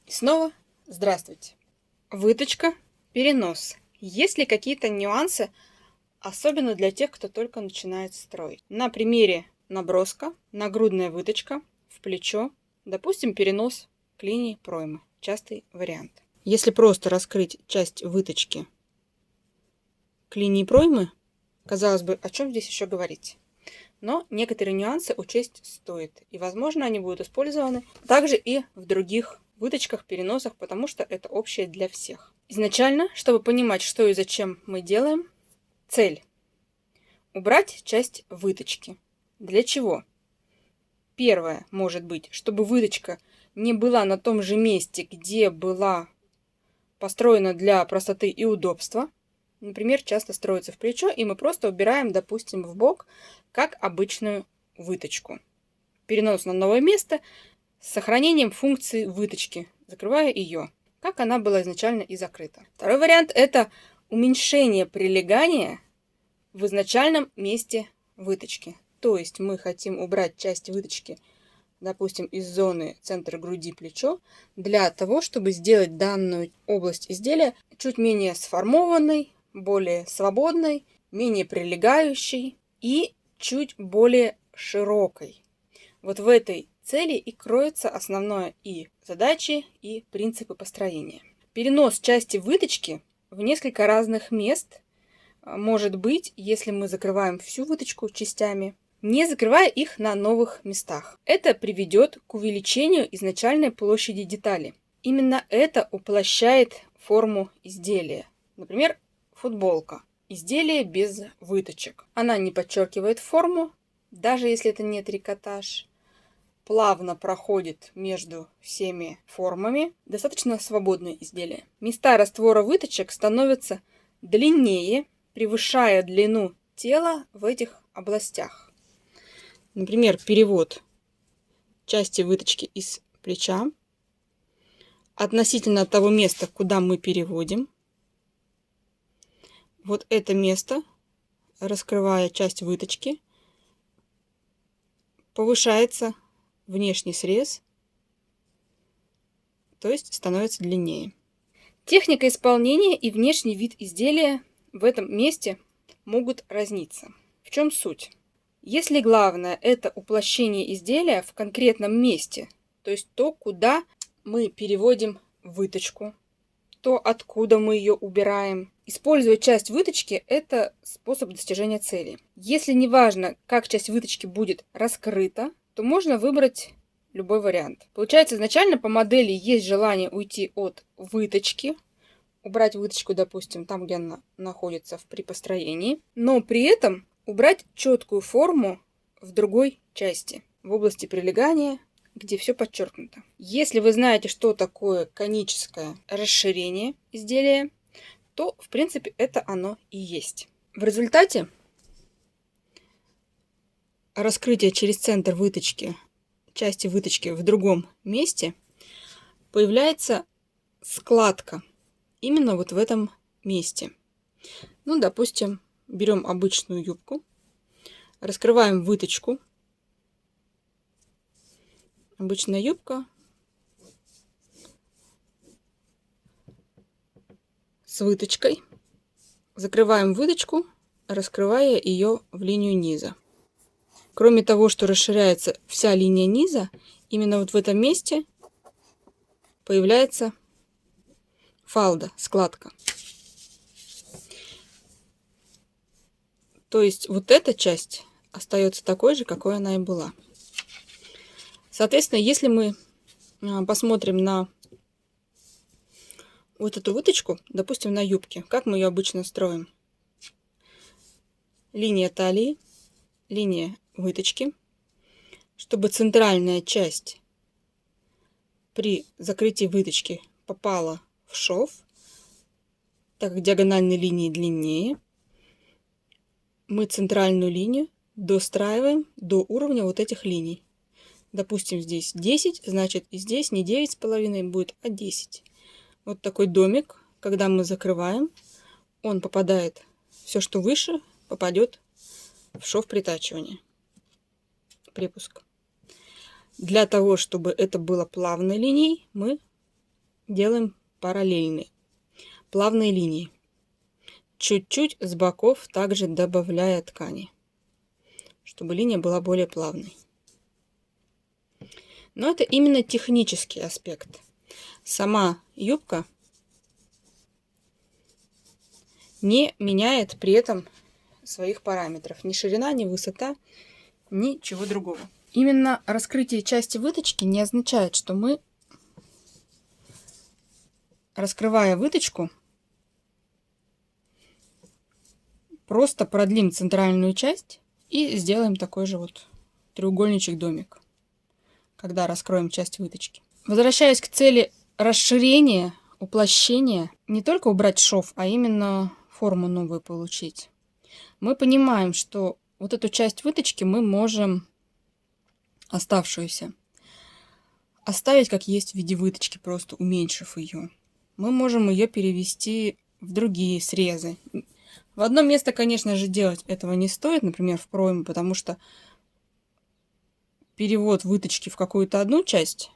И снова здравствуйте. Выточка, перенос. Есть ли какие-то нюансы, особенно для тех, кто только начинает строить? На примере наброска, нагрудная выточка в плечо, допустим, перенос к линии проймы. Частый вариант. Если просто раскрыть часть выточки к линии проймы, казалось бы, о чем здесь еще говорить? Но некоторые нюансы учесть стоит. И, возможно, они будут использованы также и в других выточках, переносах, потому что это общее для всех. Изначально, чтобы понимать, что и зачем мы делаем, цель – убрать часть выточки. Для чего? Первое может быть, чтобы выточка не была на том же месте, где была построена для простоты и удобства. Например, часто строится в плечо, и мы просто убираем, допустим, в бок, как обычную выточку. Перенос на новое место с сохранением функции выточки, закрывая ее, как она была изначально и закрыта. Второй вариант – это уменьшение прилегания в изначальном месте выточки. То есть мы хотим убрать часть выточки, допустим, из зоны центра груди, плечо, для того, чтобы сделать данную область изделия чуть менее сформованной, более свободной, менее прилегающей и чуть более широкой. Вот в этой цели и кроется основное и задачи, и принципы построения. Перенос части выточки в несколько разных мест может быть, если мы закрываем всю выточку частями, не закрывая их на новых местах. Это приведет к увеличению изначальной площади детали. Именно это уплощает форму изделия. Например, футболка. Изделие без выточек. Она не подчеркивает форму, даже если это не трикотаж. Плавно проходит между всеми формами. Достаточно свободное изделие. Места раствора выточек становятся длиннее, превышая длину тела в этих областях. Например, перевод части выточки из плеча относительно того места, куда мы переводим. Вот это место, раскрывая часть выточки, повышается внешний срез, то есть становится длиннее. Техника исполнения и внешний вид изделия в этом месте могут разниться. В чем суть? Если главное это уплощение изделия в конкретном месте, то есть то, куда мы переводим выточку, то, откуда мы ее убираем. Использовать часть выточки – это способ достижения цели. Если не важно, как часть выточки будет раскрыта, то можно выбрать любой вариант. Получается, изначально по модели есть желание уйти от выточки, убрать выточку, допустим, там, где она находится при построении, но при этом убрать четкую форму в другой части, в области прилегания, где все подчеркнуто. Если вы знаете, что такое коническое расширение изделия, то, в принципе, это оно и есть. В результате раскрытия через центр выточки, части выточки в другом месте, появляется складка именно вот в этом месте. Ну, допустим, берем обычную юбку, раскрываем выточку. Обычная юбка с выточкой. Закрываем выточку, раскрывая ее в линию низа. Кроме того, что расширяется вся линия низа, именно вот в этом месте появляется фалда, складка. То есть вот эта часть остается такой же, какой она и была. Соответственно, если мы посмотрим на вот эту выточку, допустим, на юбке, как мы ее обычно строим. Линия талии, линия выточки, чтобы центральная часть при закрытии выточки попала в шов, так как диагональные линии длиннее, мы центральную линию достраиваем до уровня вот этих линий. Допустим, здесь 10, значит и здесь не 9,5 будет, а 10. Вот такой домик, когда мы закрываем, он попадает, все, что выше, попадет в шов притачивания, припуск. Для того, чтобы это было плавной линией, мы делаем параллельные, плавные линии. Чуть-чуть с боков также добавляя ткани, чтобы линия была более плавной. Но это именно технический аспект. Сама юбка не меняет при этом своих параметров. Ни ширина, ни высота, ничего другого. Именно раскрытие части выточки не означает, что мы, раскрывая выточку, просто продлим центральную часть и сделаем такой же вот треугольничек-домик, когда раскроем часть выточки. Возвращаясь к цели расширения, уплощения, не только убрать шов, а именно форму новую получить. Мы понимаем, что вот эту часть выточки мы можем, оставшуюся, оставить как есть в виде выточки, просто уменьшив ее. Мы можем ее перевести в другие срезы. В одно место, конечно же, делать этого не стоит, например, в пройму, потому что перевод выточки в какую-то одну часть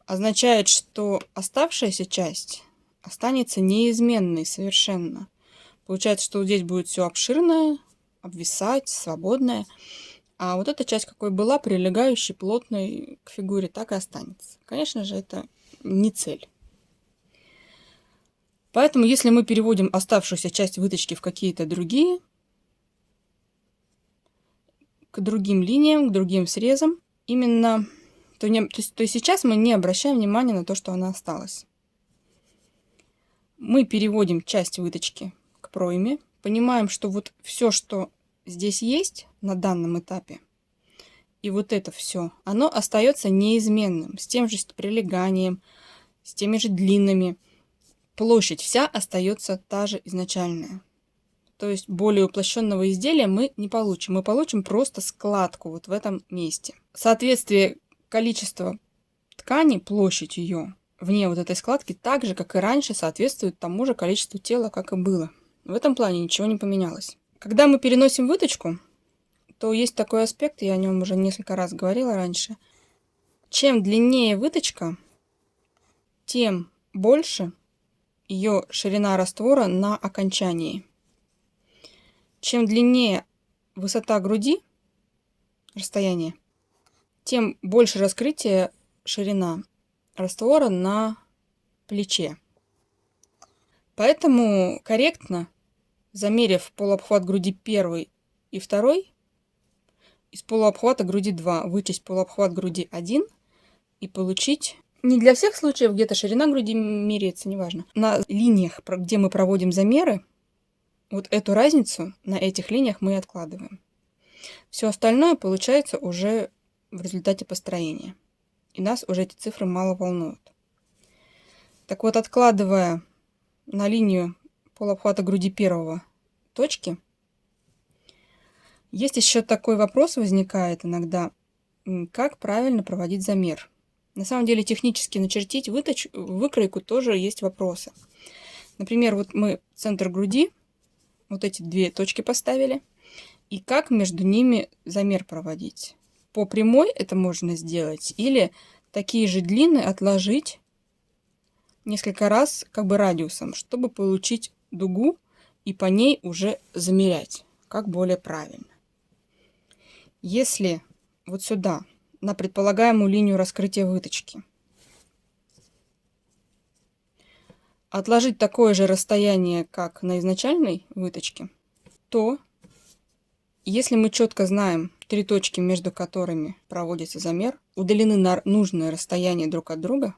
означает, что оставшаяся часть останется неизменной совершенно. Получается, что здесь будет все обширное, обвисать, свободное. А вот эта часть, какой была, прилегающей, плотной к фигуре, так и останется. Конечно же, это не цель. Поэтому, если мы переводим оставшуюся часть выточки в какие-то другие, к другим линиям, к другим срезам, именно, то сейчас мы не обращаем внимания на то, что она осталась. Мы переводим часть выточки к пройме, понимаем, что вот все, что здесь есть на данном этапе, и вот это все, оно остается неизменным, с тем же прилеганием, с теми же длинами. Площадь вся остается та же изначальная. То есть более уплощенного изделия мы не получим. Мы получим просто складку вот в этом месте. Соответствие количества ткани, площадь ее вне вот этой складки, так же, как и раньше, соответствует тому же количеству тела, как и было. В этом плане ничего не поменялось. Когда мы переносим выточку, то есть такой аспект, я о нем уже несколько раз говорила раньше. Чем длиннее выточка, тем больше ее ширина раствора на окончании. Чем длиннее высота груди, расстояние, тем больше раскрытие ширина раствора на плече. Поэтому корректно, замерив полуобхват груди 1 и 2, из полуобхвата груди 2 вычесть полуобхват груди 1 и получить... Не для всех случаев, где-то ширина груди меряется, неважно. На линиях, где мы проводим замеры, вот эту разницу на этих линиях мы и откладываем. Все остальное получается уже в результате построения. И нас уже эти цифры мало волнуют. Так вот, откладывая на линию полуобхвата груди 1 точки, есть еще такой вопрос возникает иногда, как правильно проводить замер. На самом деле технически начертить выкройку тоже есть вопросы. Например, вот мы центр груди, вот эти 2 точки поставили, и как между ними замер проводить. По прямой это можно сделать, или такие же длины отложить несколько раз как бы радиусом, чтобы получить дугу и по ней уже замерять, как более правильно. Если вот сюда, на предполагаемую линию раскрытия выточки, отложить такое же расстояние, как на изначальной выточке, то если мы четко знаем 3 точки, между которыми проводится замер, удалены на нужное расстояние друг от друга,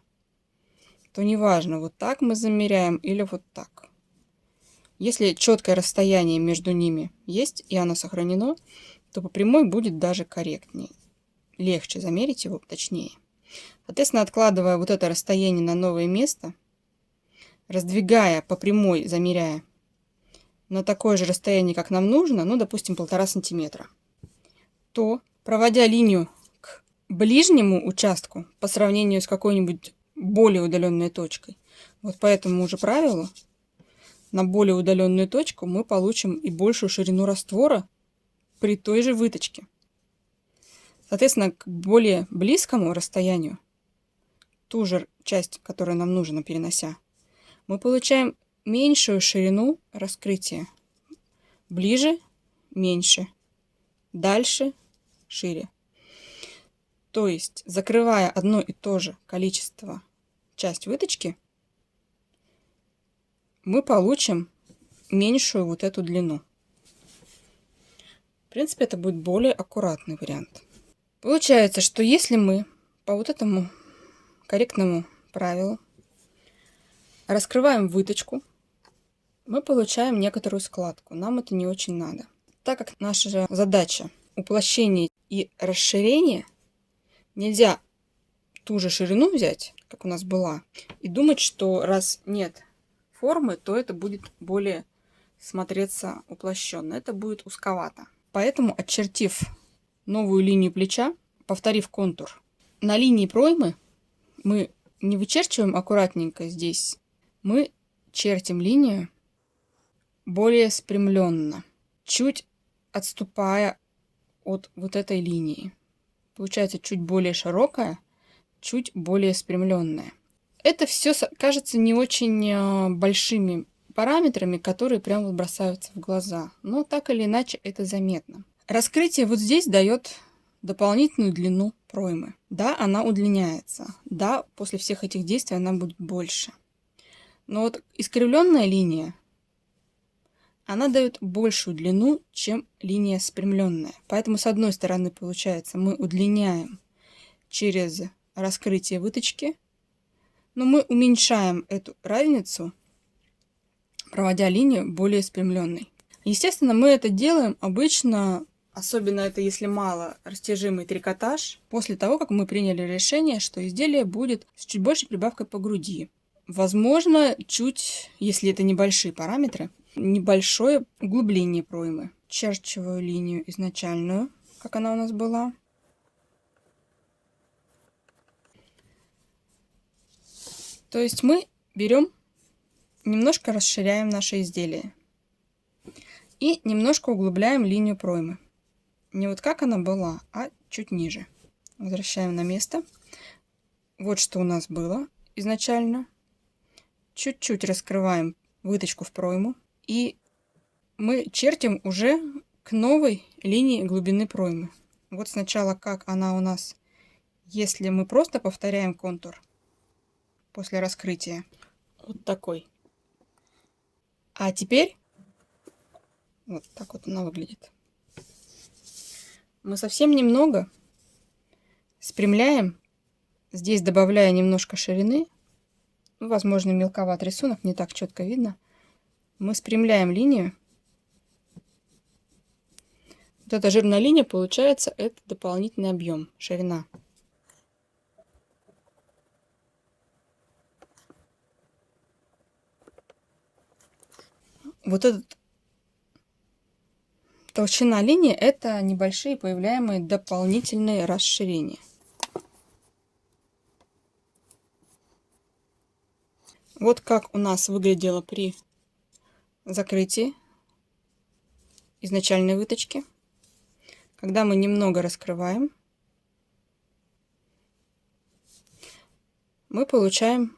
то неважно, вот так мы замеряем или вот так. Если четкое расстояние между ними есть и оно сохранено, то по прямой будет даже корректнее. Легче замерить его, точнее. Соответственно, откладывая вот это расстояние на новое место, раздвигая по прямой, замеряя на такое же расстояние, как нам нужно, ну, допустим, 1,5 сантиметра, то, проводя линию к ближнему участку по сравнению с какой-нибудь более удаленной точкой, вот по этому же правилу, на более удаленную точку мы получим и большую ширину раствора при той же выточке. Соответственно, к более близкому расстоянию ту же часть, которая нам нужна, перенося, мы получаем меньшую ширину раскрытия. Ближе – меньше, дальше – шире. То есть, закрывая одно и то же количество часть выточки, мы получим меньшую вот эту длину. В принципе, это будет более аккуратный вариант. Получается, что если мы по вот этому корректному правилу раскрываем выточку, мы получаем некоторую складку. Нам это не очень надо. Так как наша задача уплощение и расширение, нельзя ту же ширину взять, как у нас была, и думать, что раз нет формы, то это будет более смотреться уплощенно. Это будет узковато. Поэтому, очертив новую линию плеча, повторив контур, на линии проймы мы не вычерчиваем аккуратненько здесь, мы чертим линию более спрямленно, чуть отступая от вот этой линии. Получается чуть более широкая, чуть более спрямленная. Это все кажется не очень большими параметрами, которые прям вот бросаются в глаза. Но так или иначе это заметно. Раскрытие вот здесь дает дополнительную длину проймы. Да, она удлиняется. Да, после всех этих действий она будет больше. Но вот искривленная линия, она дает большую длину, чем линия спрямленная. Поэтому с одной стороны, получается, мы удлиняем через раскрытие выточки, но мы уменьшаем эту разницу, проводя линию более спрямленной. Естественно, мы это делаем обычно, особенно это если мало растяжимый трикотаж, после того, как мы приняли решение, что изделие будет с чуть большей прибавкой по груди. Возможно, чуть, если это небольшие параметры, небольшое углубление проймы. Черчиваю линию изначальную, как она у нас была. То есть мы берем, немножко расширяем наше изделие и немножко углубляем линию проймы. Не вот как она была, а чуть ниже. Возвращаем на место. Вот что у нас было изначально. Чуть-чуть раскрываем выточку в пройму. И мы чертим уже к новой линии глубины проймы. Вот сначала как она у нас, если мы просто повторяем контур после раскрытия. Вот такой. А теперь вот так вот она выглядит. Мы совсем немного спрямляем, здесь добавляя немножко ширины. Возможно, мелковат рисунок, не так четко видно. Мы спрямляем линию. Вот эта жирная линия, получается, это дополнительный объем, ширина. Вот эта толщина линии — это небольшие появляемые дополнительные расширения. Вот как у нас выглядело при закрытии изначальной выточки. Когда мы немного раскрываем, мы получаем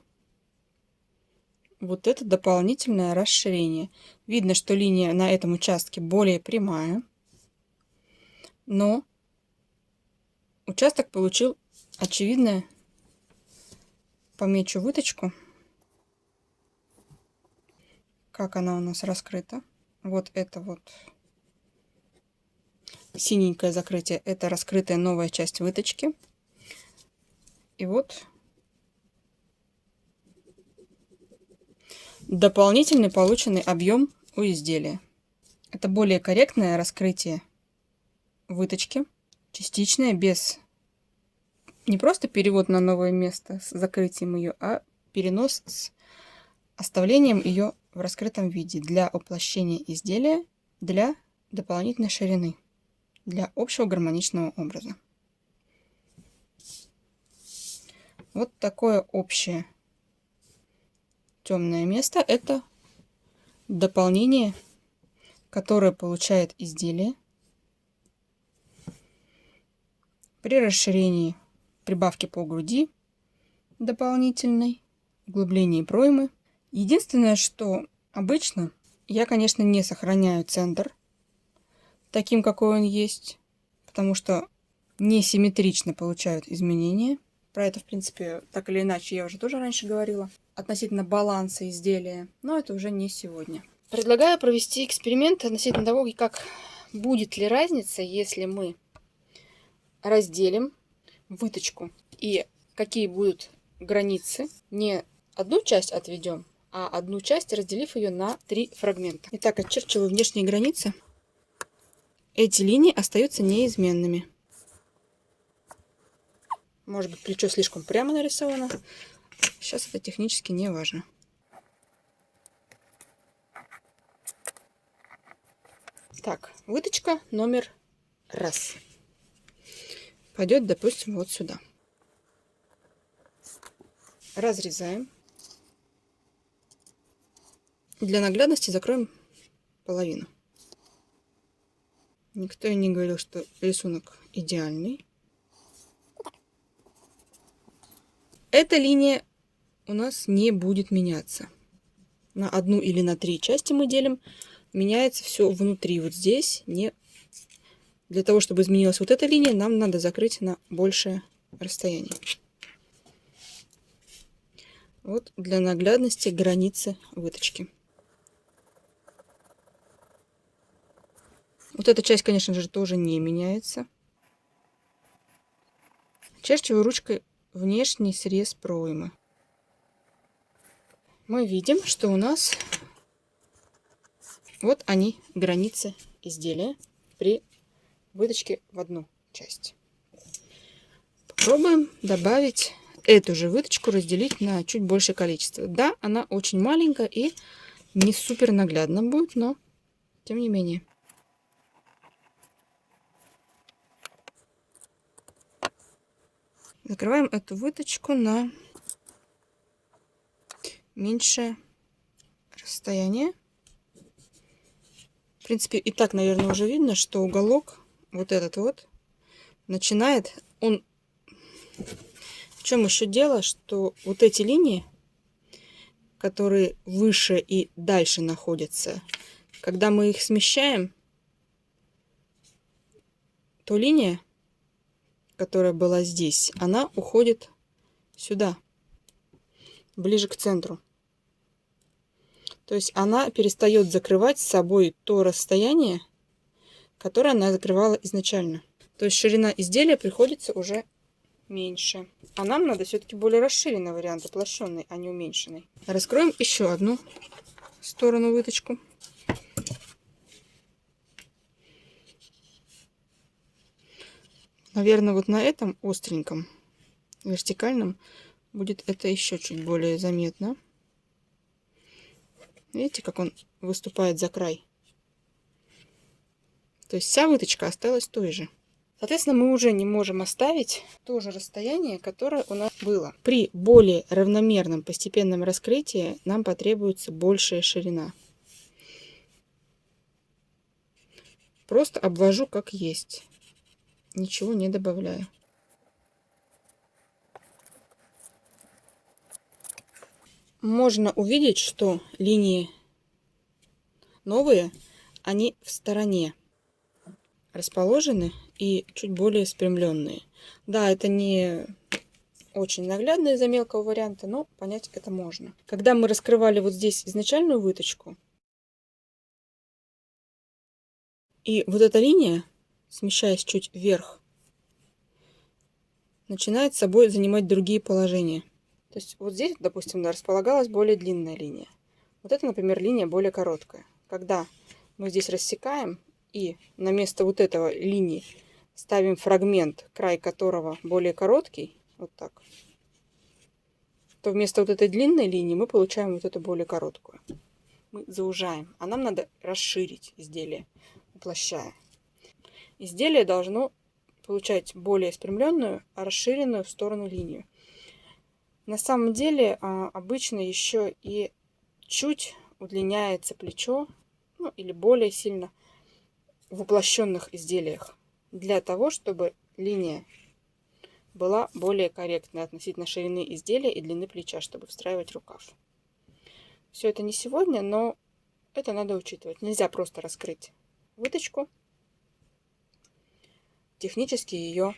вот это дополнительное расширение. Видно, что линия на этом участке более прямая, но участок получил очевидное, помечу выточку, как она у нас раскрыта. Вот это вот синенькое закрытие, это раскрытая новая часть выточки. И вот дополнительный полученный объем у изделия. Это более корректное раскрытие выточки, частичное, без не просто перевод на новое место с закрытием ее, а перенос с оставлением ее в раскрытом виде для уплощения изделия, для дополнительной ширины, для общего гармоничного образа. Вот такое общее темное место — это дополнение, которое получает изделие при расширении, прибавке по груди дополнительной, углубление проймы. Единственное, что обычно я, конечно, не сохраняю центр таким, какой он есть, потому что несимметрично получают изменения. Про это, в принципе, так или иначе, я уже тоже раньше говорила, относительно баланса изделия, но это уже не сегодня. Предлагаю провести эксперимент относительно того, как будет ли разница, если мы разделим выточку и какие будут границы. Не одну часть отведем, а одну часть, разделив ее на 3 фрагмента. Итак, очерчиваю внешние границы. Эти линии остаются неизменными. Может быть, плечо слишком прямо нарисовано. Сейчас это технически не важно. Так, выточка номер 1 пойдет, допустим, вот сюда. Разрезаем. Для наглядности закроем половину. Никто и не говорил, что рисунок идеальный. Эта линия у нас не будет меняться. На одну или на 3 части мы делим. Меняется все внутри. Вот здесь не... Для того, чтобы изменилась вот эта линия, нам надо закрыть на большее расстояние. Вот для наглядности границы выточки. Вот эта часть, конечно же, тоже не меняется. Очерчиваю ручкой внешний срез проймы. Мы видим, что у нас вот они, границы изделия при выточке в одну часть. Попробуем добавить эту же выточку, разделить на чуть большее количество. Да, она очень маленькая и не супер наглядно будет, но тем не менее. Закрываем эту выточку на меньшее расстояние. В принципе, и так, наверное, уже видно, что уголок, вот этот вот, начинает, он... В чем еще дело, что вот эти линии, которые выше и дальше находятся, когда мы их смещаем, то линия, которая была здесь, она уходит сюда, ближе к центру. То есть она перестает закрывать с собой то расстояние, которое она закрывала изначально. То есть ширина изделия приходится уже меньше. А нам надо все-таки более расширенный вариант, уплощенный, а не уменьшенный. Раскроем еще одну сторону выточку. Наверное, вот на этом остреньком, вертикальном, будет это еще чуть более заметно. Видите, как он выступает за край? То есть вся выточка осталась той же. Соответственно, мы уже не можем оставить то же расстояние, которое у нас было. При более равномерном постепенном раскрытии нам потребуется большая ширина. Просто обвожу как есть. Ничего не добавляю. Можно увидеть, что линии новые, они в стороне расположены и чуть более спрямленные. Да, это не очень наглядно из-за мелкого варианта, но понять это можно. Когда мы раскрывали вот здесь изначальную выточку, и вот эта линия, смещаясь чуть вверх, начинает собой занимать другие положения. То есть вот здесь, допустим, да, располагалась более длинная линия. Вот это, например, линия более короткая. Когда мы здесь рассекаем и на место вот этого линии ставим фрагмент, край которого более короткий, вот так, то вместо вот этой длинной линии мы получаем вот эту более короткую. Мы заужаем, а нам надо расширить изделие, уплощая. Изделие должно получать более спрямленную, а расширенную в сторону линию. На самом деле обычно еще и чуть удлиняется плечо, ну, или более сильно в уплощенных изделиях, для того, чтобы линия была более корректной относительно ширины изделия и длины плеча, чтобы встраивать рукав. Все это не сегодня, но это надо учитывать. Нельзя просто раскрыть выточку, технически ее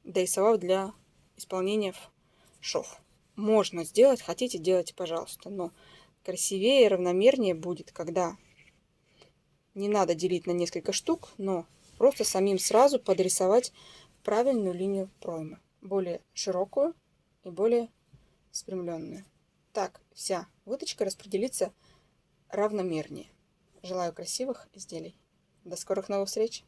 дорисовав для исполнения шов. Можно сделать, хотите, делайте, пожалуйста, но красивее и равномернее будет, когда не надо делить на несколько штук, но просто самим сразу подрисовать правильную линию проймы, более широкую и более спрямленную. Так вся выточка распределится равномернее. Желаю красивых изделий. До скорых новых встреч!